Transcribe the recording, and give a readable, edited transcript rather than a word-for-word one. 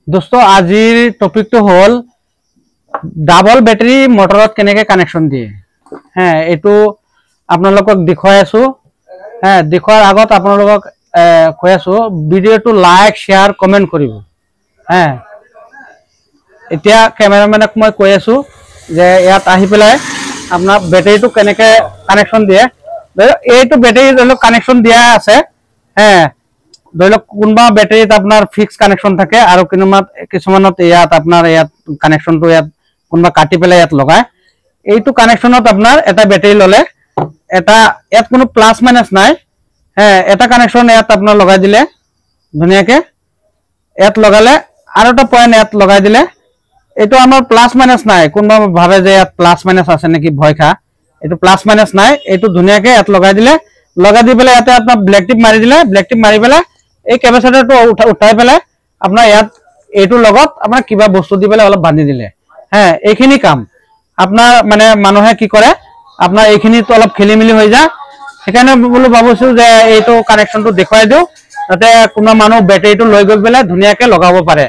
दोस्तों আজিৰ টপিকটো হল ডাবল ব্যাটাৰি মোটৰত কেনেকে কানেকশন দিয়ে হ্যাঁ এটো আপোনালোকক দেখাই আছো হ্যাঁ দেখাৰ আগত আপোনালোকক কৈ আছো ভিডিওটো লাইক শেয়াৰ কমেন্ট কৰিব হ্যাঁ এতিয়া ক্যামেৰামেনক মই কৈ আছো যে ইয়াত আহি পেলাই আপোনাৰ ব্যাটাৰিটো কেনেকে কানেকশন দিয়ে এইটো ব্যাটাৰি ধৰক কানেকশন দিয়া আছে হ্যাঁ ধৰক কোনবা ব্যাটাৰিত আপোনাৰ ফিক্স কানেকশন থাকে আৰু কিছুমানত ইয়াত আপোনাৰ ইয়াত কানেকশনটো ইয়াত কোনবা কাটি পেলাই ইয়াত লগায় এইটো কানেকশনত আপোনাৰ এটা ব্যাটারি ললে এটা ইয়াত কোনো প্লাস মাইনাস নাই হ্যাঁ এটা কানেকশন ইয়াত আপোনাৰ লগাই দিলে ধুনিয়াকে ইয়াত লগালে আৰু এটা পয়েন্ট ইয়াত লগাই দিলে এইটো আমাৰ প্লাস মাইনাস নাই কোনবা ভাবে যে ইয়াত প্লাস মাইনাস আছে নেকি ভয় খা এইটো প্লাস মাইনাস নাই এইটো ধুনিয়াকে ইয়াত লগাই দিলে লগাই দি পেলাই ইয়াতে আপোনাৰ ব্ল্যাক টিপ মাৰি দিলে ব্ল্যাক টিপ মাৰি পেলাই এই ক্যাপাসিটৰটো উঠাই পেলাই আপোনাৰ ইয়াত এইটো লগত আপোনাৰ কিবা বস্তু দি পেলাই অলপ বান্ধি দিলে হ্যাঁ এইখিনি কাম আপোনাৰ মানে মানুহে কি কৰে আপোনাৰ এইখিনি তো অলপ খেলিমিলি হৈ যায় সেকাৰণে বলো ভাবছো যে এইটো কানেকশনটো দেখাই দিও যাতে কোনো মানুহ ব্যাটারিটো লৈ গৈ পেলাই ধুনিয়াকে লগাব পাৰে